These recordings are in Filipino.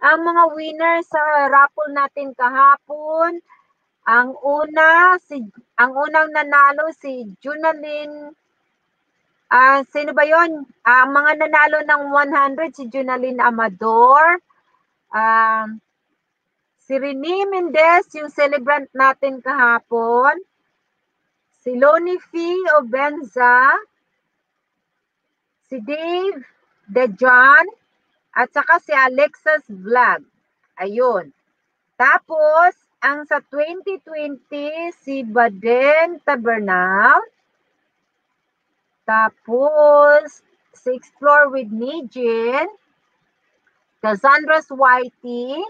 Ang mga winner sa raffle natin kahapon, ang unang nanalo si Junalyn. Sino ba 'yon? Ang mga nanalo ng 100 si Junalyn Amador. Si Rene Mendez, yung celebrant natin kahapon. Si Loni Fee Obenza. Si Dave Dejan. At saka si Alexa's Vlog. Ayun. Tapos, ang sa 2020, si Baden Tabernal. Tapos, si Explore with Nijin. Cassandra's Whitey.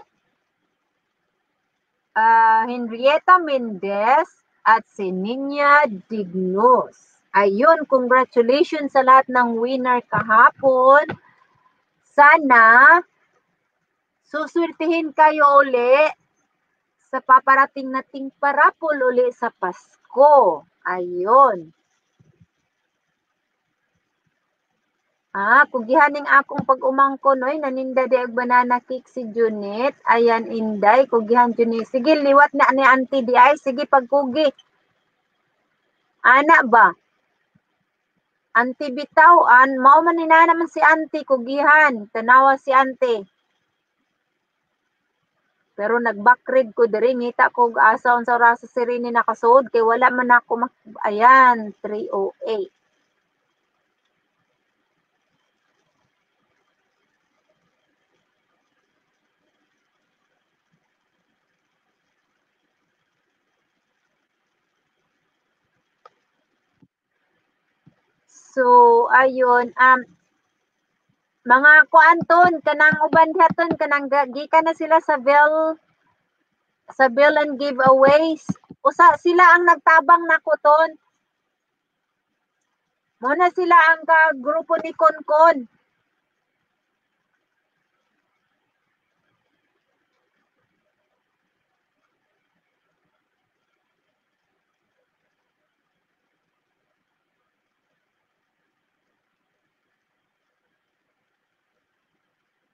Henrietta Mendez. At si Ninya Dignos. Ayun, congratulations sa lahat ng winner kahapon. Sana suswertihin kayo uli sa paparating nating parapol uli sa Pasko. Ayun. Kugihaning akong pag-umangkon, oy, naninda di ag banana cake si Junit. Ayan, Inday, kugihan Junit. Sige, liwat na ni auntie di ay. Sige, pagkugi. Ana ba? Auntie bitaw, mao man ni na naman si auntie, kugihan. Tanawa si auntie. Pero nag-backread ko diri, ngita ko asa unsa ra sa sirini nakasuod kay wala man ako ayan, 308. So, ayun, mga kuanton kanang uban dihaton kanang gikan na sila sa bill and giveaways. Usa sila ang nagtabang nakuton. Mo na sila ang grupo ni Konkon.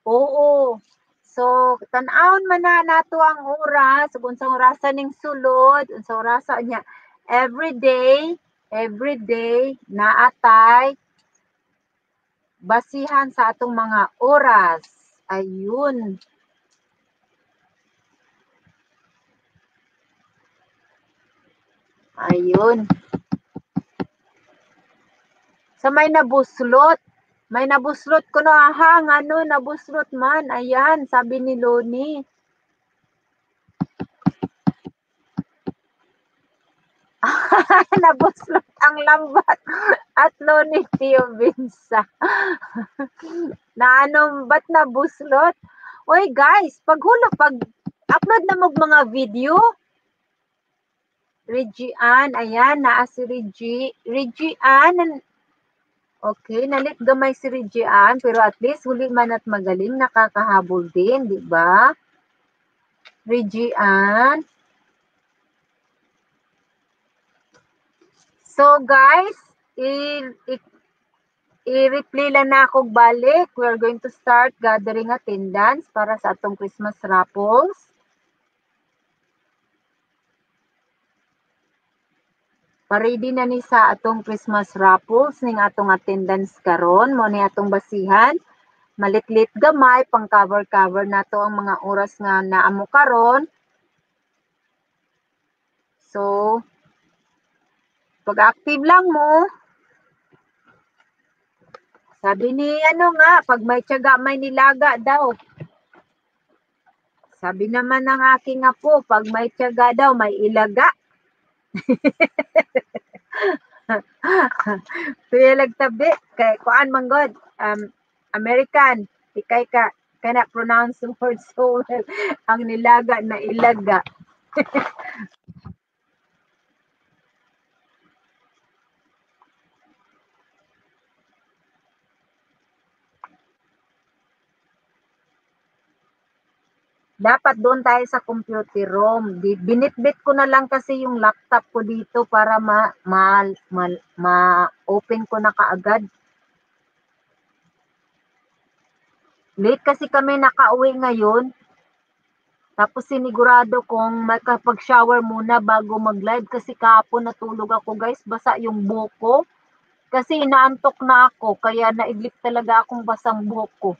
Oo. So, tan-awon man na nato ang oras, unsang orasan ning sulod, unsang orasan niya. Every day naatay basihan sa atong mga oras. Ayun. Ayun. Sa may nabuslot. May nabuslot ko no, ano, nabuslot man. Ayan, sabi ni Loni. Nabuslot ang lambat at Loni Tio Vinsa. Na ano, ba't nabuslot? Oy guys, pag-upload na mag mga video. Regian, ayan, naa si Regian. Okay, nalit gamay si Regian, pero at least huli man at magaling, nakakahabol din, di ba? Regian. So guys, i-replay lang na ako balik. We're going to start gathering attendance para sa atong Christmas raffles. Paredy na ni sa atong Christmas raffles ning atong attendance karon, mo ni atong basihan. Malit-lit gamay pang cover nato ang mga oras nga naamo karon. So, pag-active lang mo. Sabi ni ano nga, pag may tiyaga may nilaga daw. Sabi naman ng aking apo, pag may tiyaga daw may ilaga. Kuya lagtabi kay kuan man god, American, ikay ka cannot pronounce the word so well. Ang nilaga na ilaga. Dapat doon tayo sa computer room. Binitbit ko na lang kasi yung laptop ko dito para ma-open ko na kaagad. Late kasi kami nakauwi ngayon. Tapos sinigurado kong makapag-shower muna bago mag-live kasi kahapon natulog ako guys, basa yung buhok ko. Kasi inaantok na ako, kaya naidlip talaga akong basang buhok ko.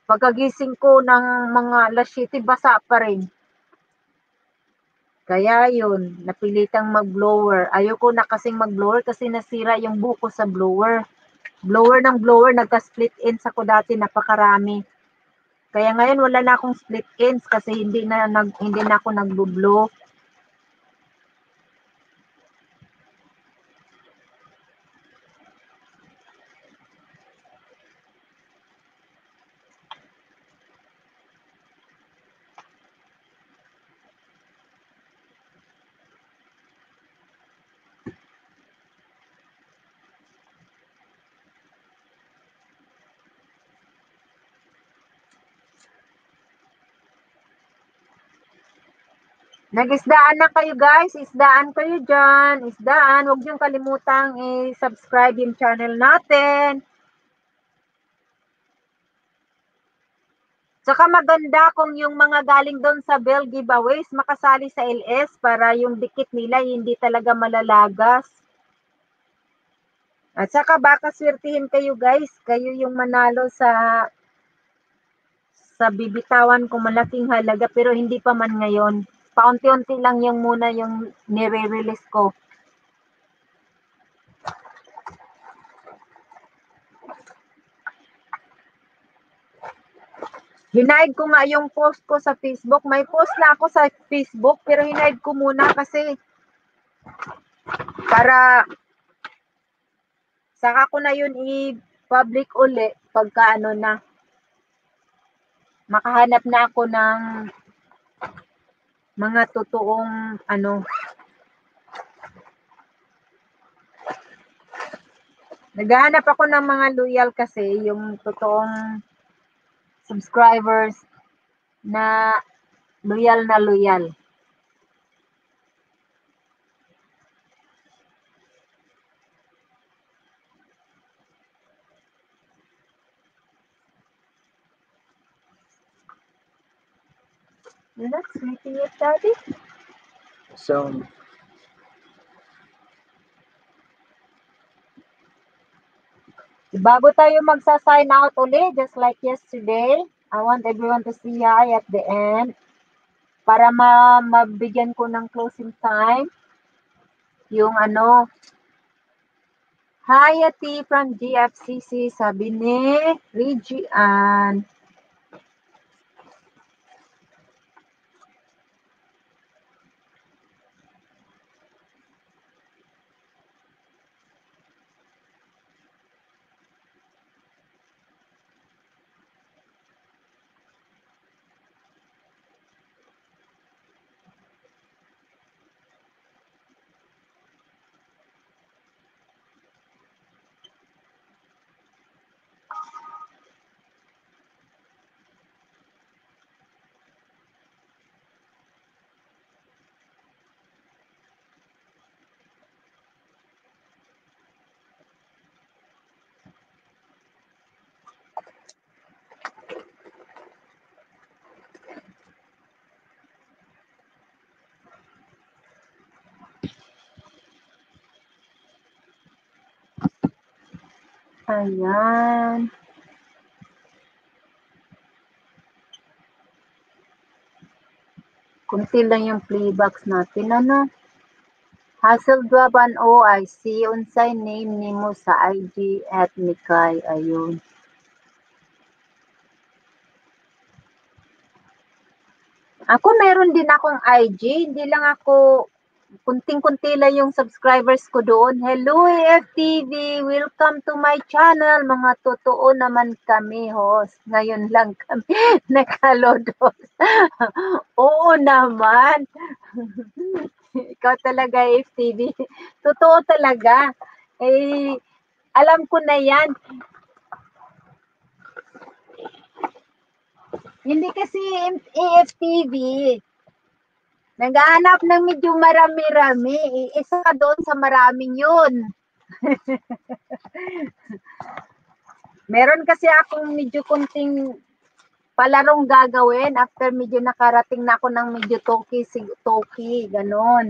Pagkagising ko ng mga alas 7, basa pa rin. Kaya yun, napilitang mag-blower. Ayoko na kasing mag-blower kasi nasira yung buhok ko sa blower. Blower ng blower, nagka-split ends ako dati, napakarami. Kaya ngayon wala na akong split ends kasi hindi na ako nagbo-blow. Nag-isdaan na kayo guys, isdaan kayo dyan, isdaan, huwag niyong kalimutang i-subscribe yung channel natin. Tsaka maganda kung yung mga galing doon sa Bell giveaways makasali sa LS para yung dikit nila hindi talaga malalagas. At saka baka swertihin kayo guys, kayo yung manalo sa bibitawan ko malaking halaga pero hindi pa man ngayon. Paunti-unti lang yung muna yung nire-release ko. Hinide ko nga yung post ko sa Facebook. May post na ako sa Facebook pero hinide ko muna kasi para saka ko na yun i-public uli pagka ano na makahanap na ako ng mga totoong ano. Naghahanap ako ng mga loyal kasi yung totoong subscribers na loyal na loyal. That's sleeping it, Daddy. So, Bago tayo magsa-sign out ulit, just like yesterday, I want everyone to see hi at the end para mabigyan ko ng closing time. Yung ano, hi Ati from GFCC, sabi ni Regian. Ayan. Kunti lang yung playbacks natin, ano? Hasselblad OIC, unsay name nimo sa IG at Mikay, ayun. Ako meron din akong IG, hindi lang ako, kunting-kunti lang yung subscribers ko doon. Hello AFTV, welcome to my channel. Mga totoo naman kami, host. Ngayon lang kami nakalodos. Oo naman. Ikaw talaga AFTV. Totoo talaga. Eh, alam ko na yan. Hindi kasi AFTV. Naghahanap ng medyo marami-rami. Isa ka doon sa maraming yun. Meron kasi akong medyo kunting palarong gagawin after medyo nakarating na ako ng medyo toki, ganon.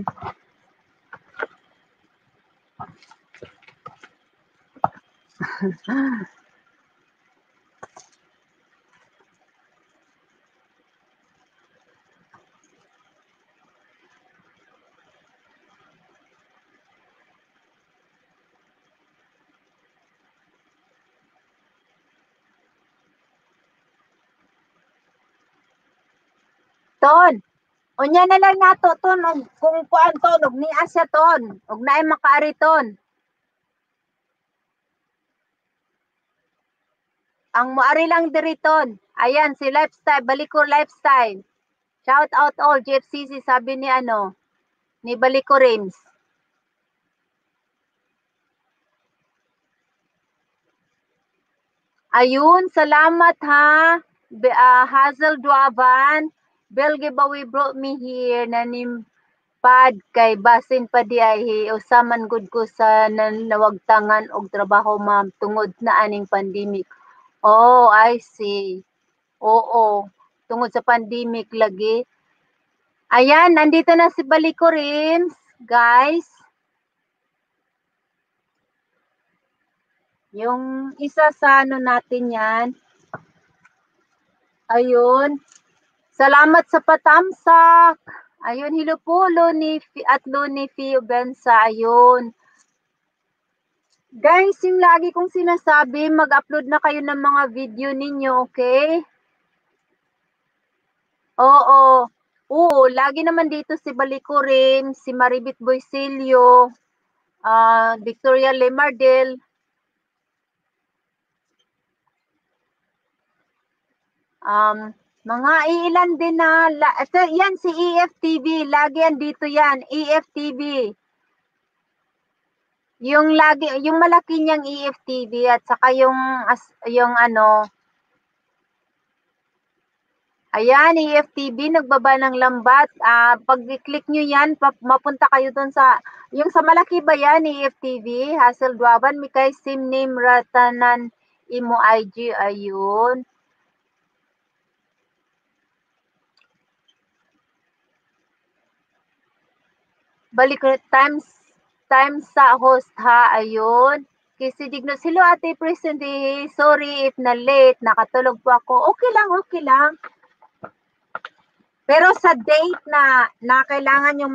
Ton, unya na lang nato ton kung kuan ton og niya siya ton, og naay makaari ton. Ang moari lang diri ton. Ayan si Lifestyle, Balikor Lifestyle. Shout out all GFCC sabi ni ni Balikor Rims. Ayun, salamat ha. Hazel Duavan. Bell giveaway brought me here na pad kay basin pa di ay usaman gud ko sa nanawagtangan og trabaho ma'am tungod na aning pandemic. Oh, I see. Oo, tungod sa pandemic lagi. Ayan, nandito na si Balikor Rims, guys. Yung isa sa natin yan. Ayun. Salamat sa patamsak. Ayun, hello po, Loni at Loni Fio Bensa. Ayun. Guys, yung lagi kong sinasabi, mag-upload na kayo ng mga video ninyo, okay? Oo. Oo, lagi naman dito si Balikor Rims, si Maribit Boysilio, Victoria Lemardel. Mga ilan din na, yan si EFTV, lagi yan dito yan, EFTV. Yung malaki niyang EFTV at saka yung ayan, EFTV, nagbaba ng lambat. Pag i-click nyo yan, mapunta kayo dun sa, yung sa malaki ba yan, EFTV, Hazel Duaban, Mikay Sim Name Ratanan Imo IG, ayun. Balik times sa host ha, ayun. Kasi Dignos, hello ate Presente, sorry if na late, nakatulog po ako. Okay lang. Pero sa date na kailangan yung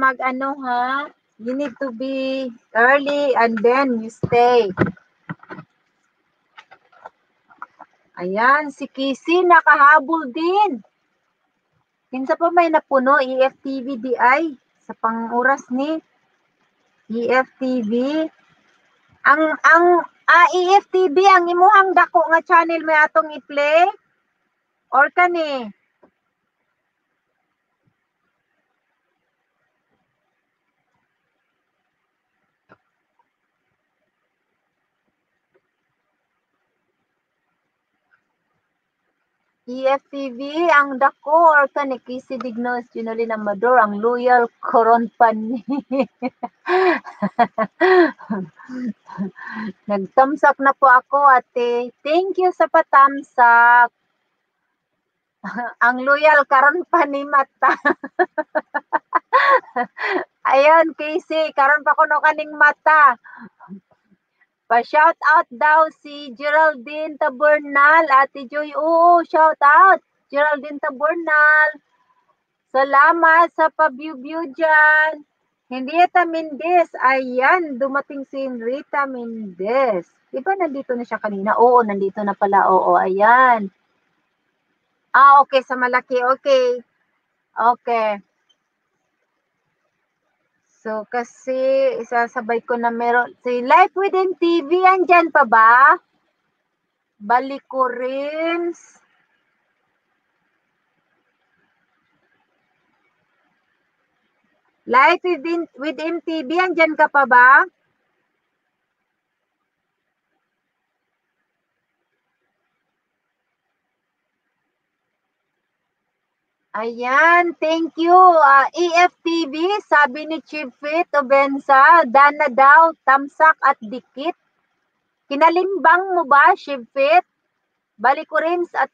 ha, you need to be early and then you stay. Ayan, si Kissy nakahabol din. Kinsa pa may napuno, EFTV DI sa panguras ni EFTV. Ang EFTV ang imuhang dako nga channel may atong i-play or kani EFTV ang dako or kani Kissy Dignos Junolin Amador ang loyal koron pani. Nag-thumbs up na po ako ate. Thank you sa patamsak. Ang loyal karon pa ni mata. Ayan, Casey, karon pa kuno kaning mata. Pa-shout out daw si Geraldine Tabernal, Ate Joy. Oo, shout out. Geraldine Tabernal. Salamat sa pa-view dyan. Henrietta Mendez. Ayan, dumating si Henrietta Mendez. Diba nandito na siya kanina? Oo, nandito na pala. Oo, ayan. Okay, sa malaki. Okay. So, kasi isasabay ko na meron. Si Life Within TV, andyan pa ba? Balikor Rims. Life Within TV, andyan ka pa ba? Ayan, thank you. EFTV, sabi ni Chief Fit Obensa, dana daw, tamsak at dikit. Kinalimbang mo ba, Chief Fit? Balikor Rims at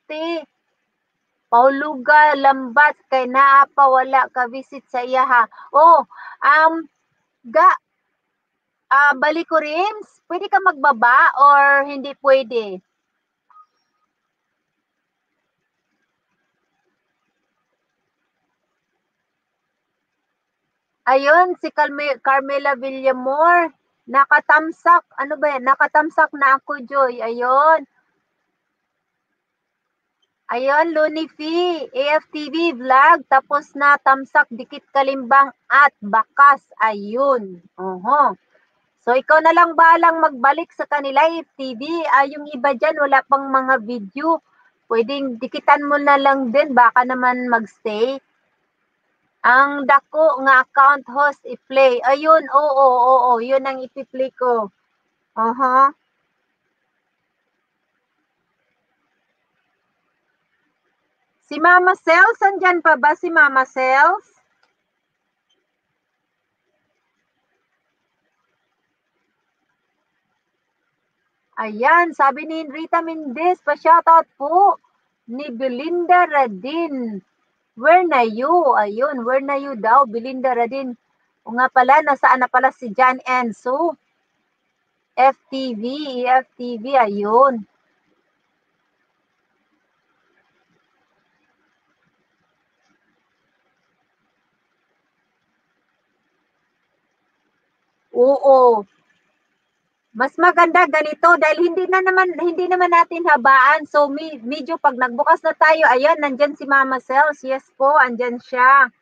Pauluga lambat kay naa pa wala ka visit sa iya ha. Oh, Baliko Rims, pwede ka magbaba or hindi pwede? Ayun, si Carmela Villamor. Nakatamsak. Ano ba yan? Nakatamsak na ako, Joy. Ayun. Ayun, Looney Fee. AFTV vlog. Tapos na tamsak, dikit kalimbang at bakas. Ayun. Oho. So, ikaw na lang balang magbalik sa kanila, AFTV. Yung iba dyan, wala pang mga video. Pwedeng dikitan mo na lang din. Baka naman magstay. Ang dako nga account host i-play. Ayun, oo, yun ang ipi-play ko. Aha. Si Mama Cells, andyan pa ba si Mama Cells? Ayan, sabi ni Rita Mendez, pa-shoutout po ni Belinda Radin. Where na you? Ayun, where na you daw, Belinda Radin. O nga pala, nasaan na pala si John Enzo? FTV, ayun. Oo. Mas maganda ganito dahil hindi naman natin habaan. So medyo pag nagbukas na tayo, ayan, nandiyan si Mama Cells. Yes po, andyan siya.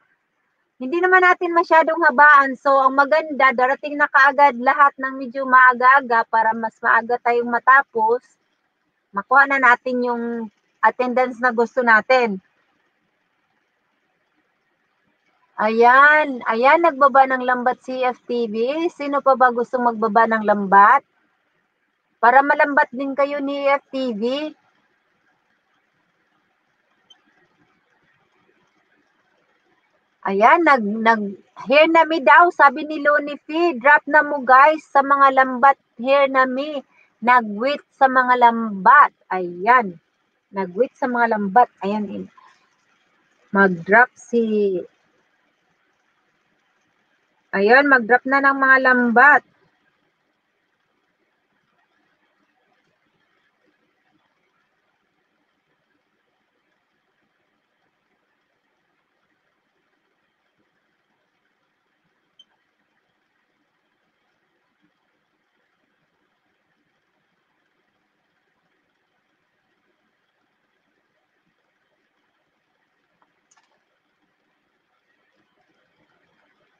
Hindi naman natin masyadong habaan. So, ang maganda, darating na kaagad lahat ng medyo maaga-aga para mas maaga tayong matapos. Makuha na natin yung attendance na gusto natin. Ayan, nagbaba ng lambat si FTV. Sino pa ba gusto magbaba ng lambat? Para malambat din kayo ni FTV. Ayan, hair na mi daw, sabi ni Looney Fee. Drop na mo guys sa mga lambat hair na mi. Nagwit sa mga lambat. Ayan. Nagwit sa mga lambat. Ayan. Mag-drop si... Ayan, mag-drop na ng mga lambat.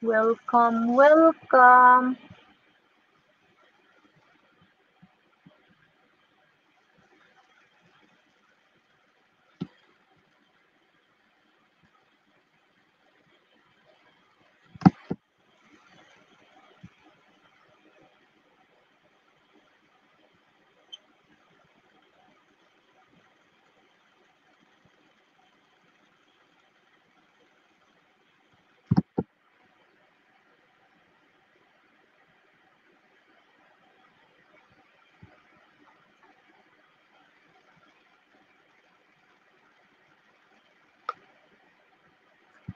Welcome, welcome.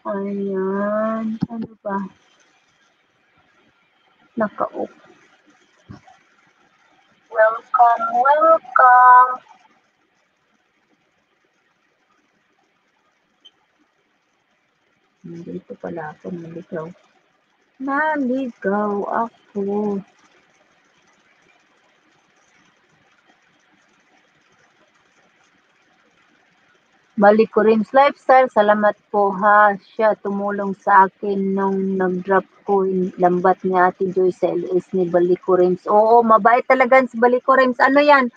Ayan. Ano ba? Naka-off. Welcome, welcome. Nandito pala ako, naligaw. Naligaw ako. Baliko Rims Lifestyle, salamat po ha. Siya tumulong sa akin nung nag-drop ko yung lambat ni Ate Joy sa LS ni Baliko Rims. Oo, mabait talaga si Baliko Rims. Ano yan?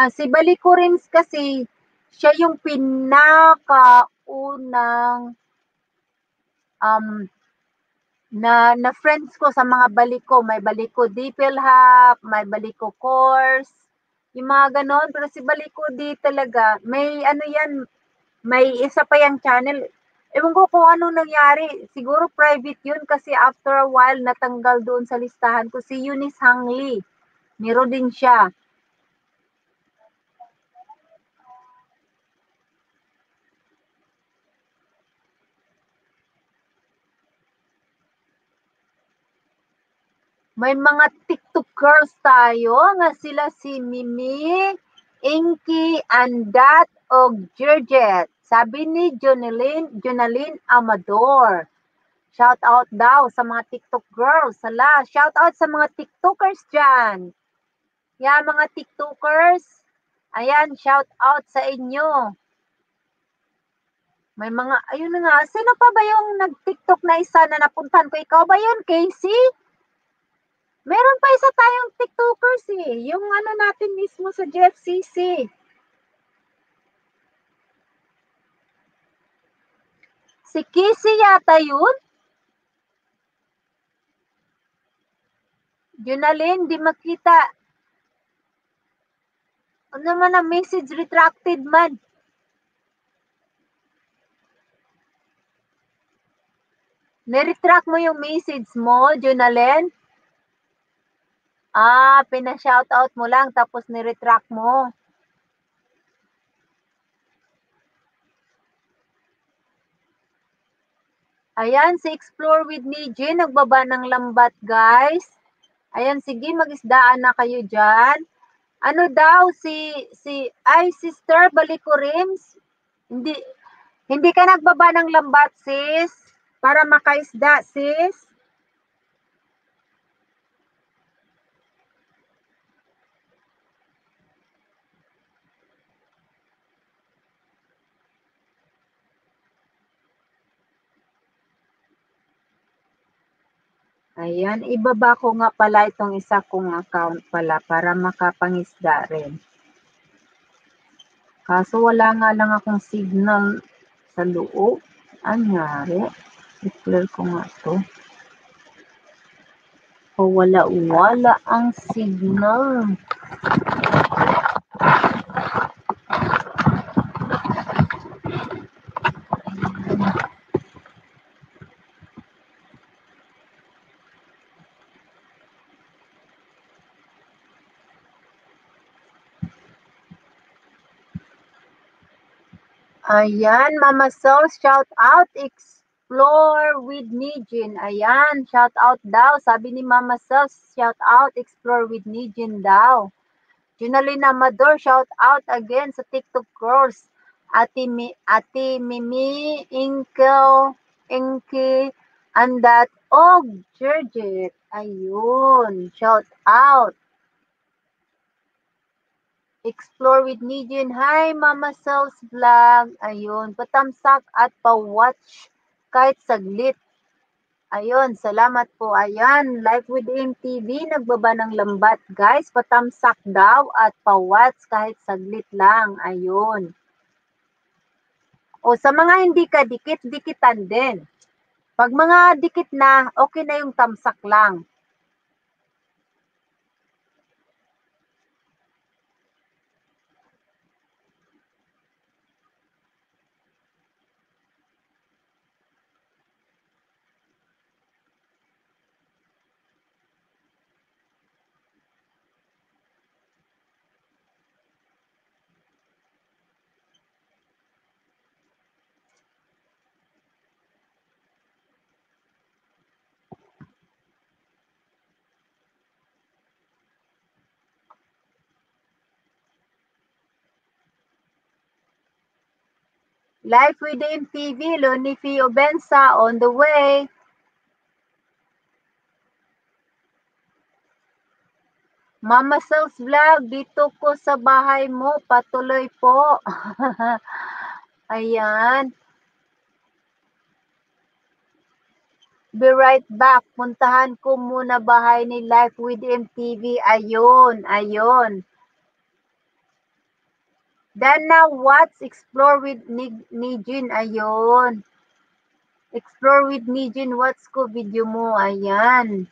Si Baliko Rims kasi, siya yung pinakaunang na friends ko sa mga baliko. May baliko Dipelhap, may baliko course, yung mga ganon. Pero si Baliko di talaga, may ano yan, may isa pa yung channel. Ewan ko kung anong nangyari. Siguro private yun kasi after a while natanggal doon sa listahan ko si Eunice Hangli. Meron din siya. May mga TikTokers tayo nga sila si Mimi, Inky, Andat, o Georgette. Sabi ni Jonalyn Amador. Shout out daw sa mga TikTok girls. Sala, shout out sa mga TikTokers dyan. Yan, mga TikTokers. Ayan, shout out sa inyo. May mga, ayun na nga, sino pa ba yung nag-TikTok na isa na napuntahan ko? Ikaw ba yun, Casey? Meron pa isa tayong TikTokers eh. Yung ano natin mismo sa GFCC. Si Casey yata yun? Junalyn, di makita. Ano naman ang message retracted man? Niretract mo yung message mo, Junalyn? Pina-shoutout mo lang tapos niretract mo. Ayan, si Explore with Nijin, nagbaba ng lambat, guys. Ayan, sige, mag-isdaan na kayo dyan. Ano daw, Sister Balikurims, hindi ka nagbaba ng lambat, sis, para makaisda, sis. Ayan, ibaba ko nga pala itong isa kong account pala para makapangisda rin. Kaso wala nga lang akong signal sa loob. Anyari? I-clear ko nga to. O wala ang signal. Ayan, Mama Sol, shout out, Explore with Nijin. Ayan, shout out daw. Sabi ni Mama Sol, shout out, Explore with Nijin daw. Junalyn Amador, shout out again sa TikTok girls. Ate Mimi, Inky, Andat, Georgette. Ayun, shout out. Explore with Nijin. Hi, Mama Cells Vlog. Ayun, patamsak at pa-watch kahit saglit. Ayun, salamat po. Ayan, Live with MTV, nagbaba ng lambat. Guys, patamsak daw at pa-watch kahit saglit lang. Ayun. O sa mga hindi ka dikit, dikitan din. Pag mga dikit na, okay na yung tamsak lang. Live with MTV, Lonifi Obensa on the way. Mama Cells Vlog, dito ko sa bahay mo, patuloy po. Ayan. Be right back. Puntahan ko muna bahay ni Live with MTV. Ayun. Then now, what's Explore with Nijin? Ayun. Explore with Nijin, what's ko video mo? Ayan.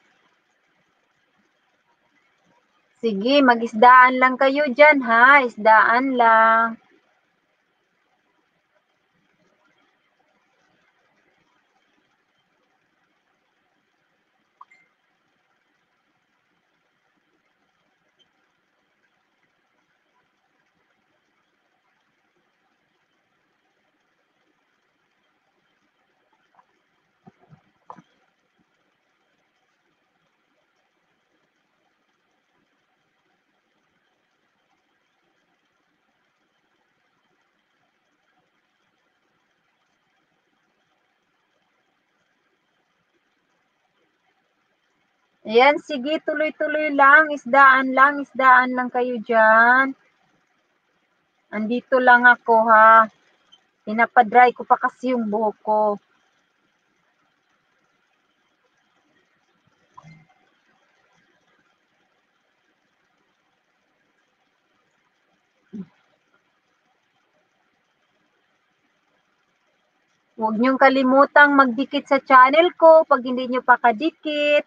Sige, mag-isdaan lang kayo dyan, ha? Isdaan lang. Ayan, sige, tuloy-tuloy lang. Isdaan lang kayo dyan. Andito lang ako, ha. Pinapadry ko pa kasi yung buhok ko. Huwag niyong kalimutang magdikit sa channel ko pag hindi niyo pa kadikit.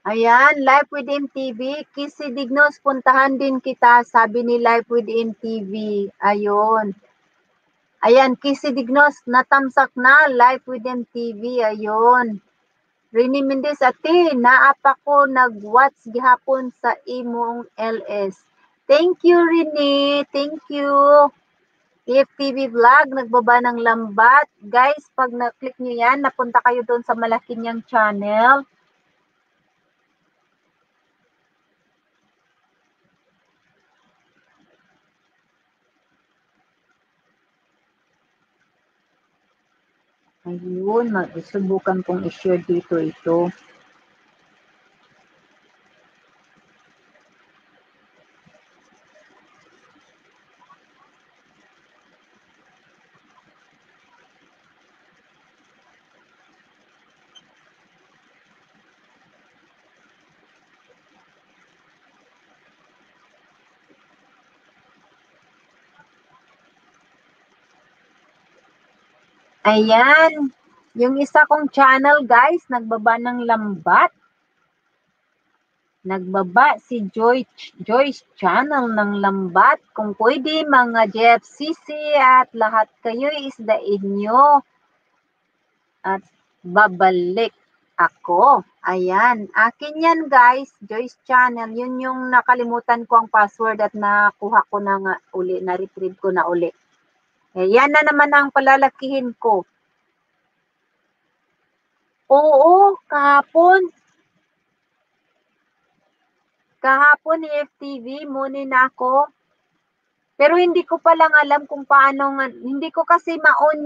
Ayan, Life with MTV. Kissy Dignos, puntahan din kita, sabi ni Life with MTV. Ayun. Ayan, Kissy Dignos, natamsak na, Life with MTV. Ayun. Rini Mendez, ati, naapa ko nag-watch gihapon sa imong LS. Thank you, Rini. Thank you. PFTV Vlog, nagbaba ng lambat. Guys, pag na-click nyo yan, napunta kayo doon sa Malacanang channel. Ayun, subukan kong i-share dito ito. Ayan, yung isa kong channel guys, nagbaba ng lambat. Nagbaba si Joyce Channel ng lambat. Kung pwede mga JFCC at lahat kayo isdain nyo. At babalik ako. Ayan, akin yan guys, Joyce Channel. Yun yung nakalimutan ko ang password at nakuha ko na nga uli, na-retrieve ko na uli. Yan na naman ang palalakihin ko. Oo, kahapon. Kahapon ni FTV, muna na ako. Pero hindi ko pa lang alam kung paano, hindi ko kasi ma-on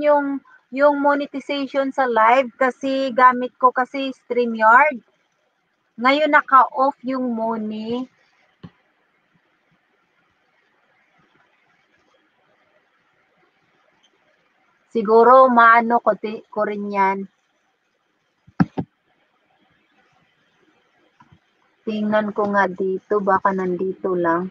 yung monetization sa live kasi gamit ko kasi StreamYard. Ngayon naka-off yung Moni. Siguro maano ko rin yan. Tingnan ko nga dito, baka nandito lang.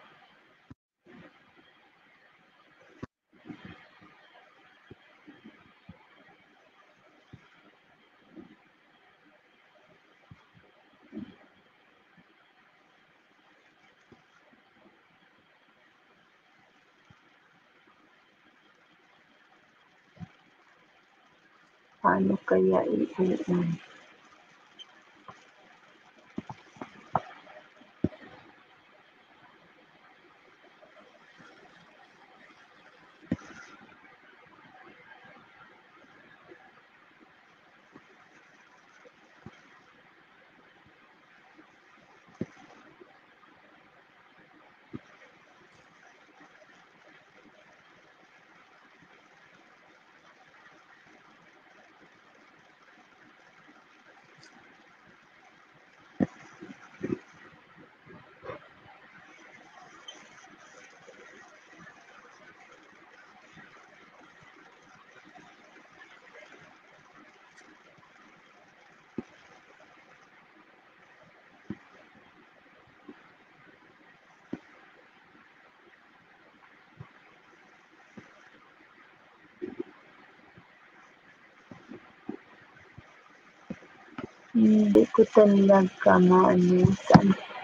Paano kaya i-on? Hindi ko talaga maano saan.